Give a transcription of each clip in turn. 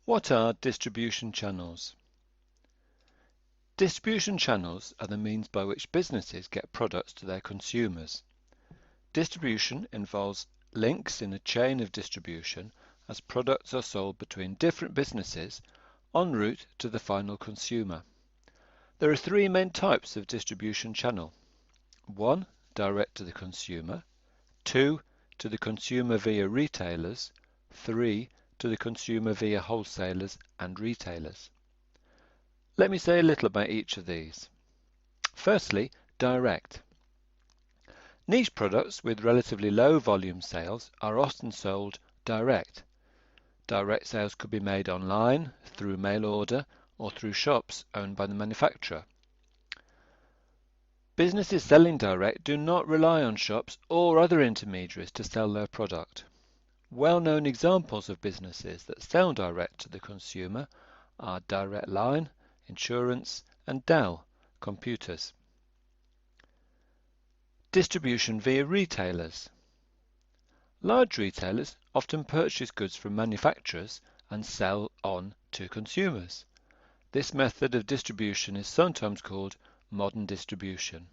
What are distribution channels? Distribution channels are the means by which businesses get products to their consumers. Distribution involves links in a chain of distribution as products are sold between different businesses en route to the final consumer. There are three main types of distribution channel. 1. Direct to the consumer. 2. To the consumer via retailers. 3. To the consumer via wholesalers and retailers. Let me say a little about each of these. Firstly, direct. Niche products with relatively low volume sales are often sold direct. Direct sales could be made online, through mail order, or through shops owned by the manufacturer. Businesses selling direct do not rely on shops or other intermediaries to sell their product. Well-known examples of businesses that sell direct to the consumer are Direct Line, Insurance, and Dell, Computers. Distribution via retailers. Large retailers often purchase goods from manufacturers and sell on to consumers. This method of distribution is sometimes called modern distribution.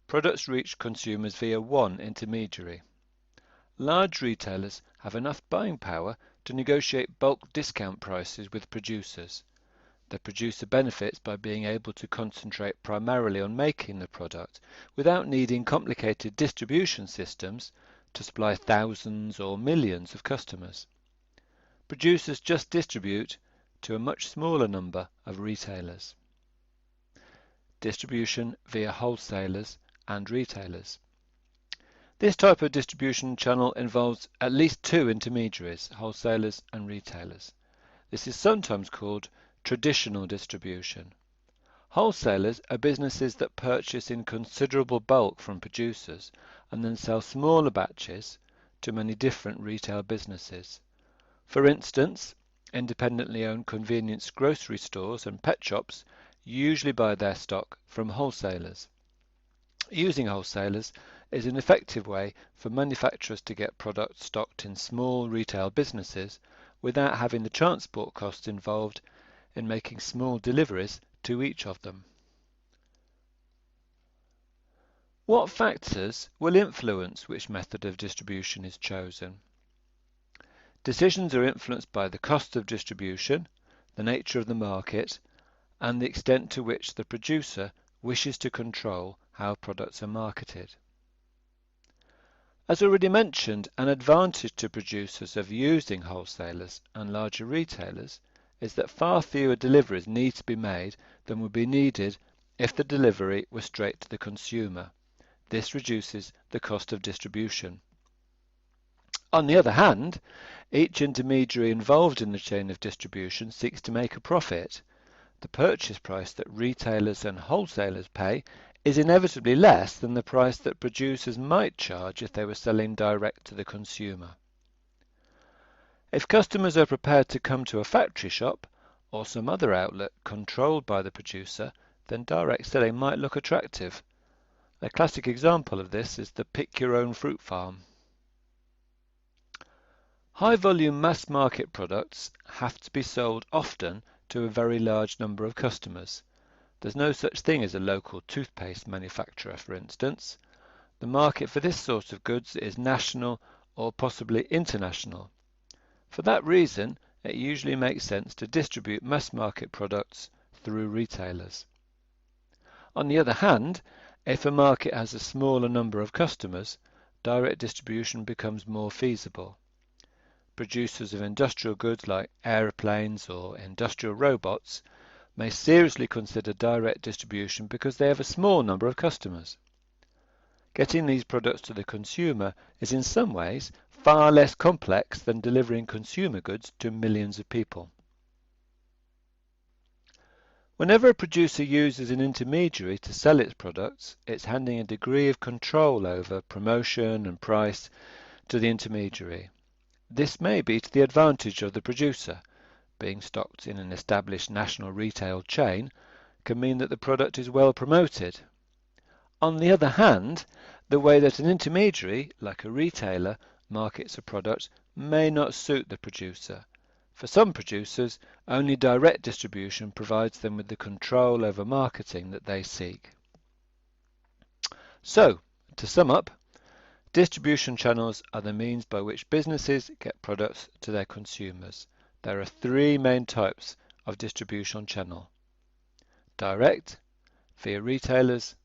Products reach consumers via one intermediary. Large retailers have enough buying power to negotiate bulk discount prices with producers. The producer benefits by being able to concentrate primarily on making the product without needing complicated distribution systems to supply thousands or millions of customers. Producers just distribute to a much smaller number of retailers. Distribution via wholesalers and retailers. This type of distribution channel involves at least two intermediaries, wholesalers and retailers. This is sometimes called traditional distribution. Wholesalers are businesses that purchase in considerable bulk from producers and then sell smaller batches to many different retail businesses. For instance, independently owned convenience grocery stores and pet shops usually buy their stock from wholesalers. Using wholesalers is an effective way for manufacturers to get products stocked in small retail businesses without having the transport costs involved in making small deliveries to each of them. What factors will influence which method of distribution is chosen? Decisions are influenced by the cost of distribution, the nature of the market, and the extent to which the producer wishes to control how products are marketed. As already mentioned, an advantage to producers of using wholesalers and larger retailers is that far fewer deliveries need to be made than would be needed if the delivery were straight to the consumer. This reduces the cost of distribution. On the other hand, each intermediary involved in the chain of distribution seeks to make a profit. The purchase price that retailers and wholesalers pay is inevitably less than the price that producers might charge if they were selling direct to the consumer. If customers are prepared to come to a factory shop or some other outlet controlled by the producer, then direct selling might look attractive. A classic example of this is the pick-your-own-fruit farm. High-volume mass-market products have to be sold often to a very large number of customers. There's no such thing as a local toothpaste manufacturer, for instance. The market for this sort of goods is national or possibly international. For that reason, it usually makes sense to distribute mass-market products through retailers. On the other hand, if a market has a smaller number of customers, direct distribution becomes more feasible. Producers of industrial goods like aeroplanes or industrial robots may seriously consider direct distribution because they have a small number of customers. Getting these products to the consumer is in some ways far less complex than delivering consumer goods to millions of people. Whenever a producer uses an intermediary to sell its products, it's handing a degree of control over promotion and price to the intermediary. This may be to the advantage of the producer. Being stocked in an established national retail chain can mean that the product is well promoted. On the other hand, the way that an intermediary, like a retailer, markets a product may not suit the producer. For some producers, only direct distribution provides them with the control over marketing that they seek. So, to sum up, distribution channels are the means by which businesses get products to their consumers. There are three main types of distribution channel: direct, via retailers,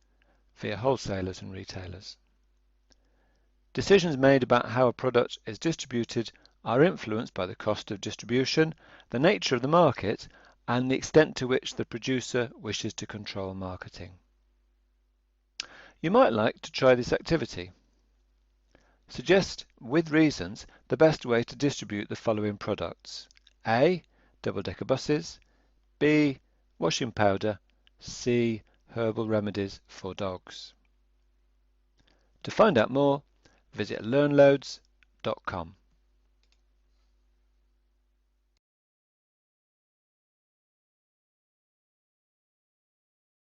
via wholesalers and retailers. Decisions made about how a product is distributed are influenced by the cost of distribution, the nature of the market, and the extent to which the producer wishes to control marketing. You might like to try this activity. Suggest, with reasons, the best way to distribute the following products: A. Double-decker buses, B. Washing powder, C. Herbal remedies for dogs. To find out more, visit learnloads.com.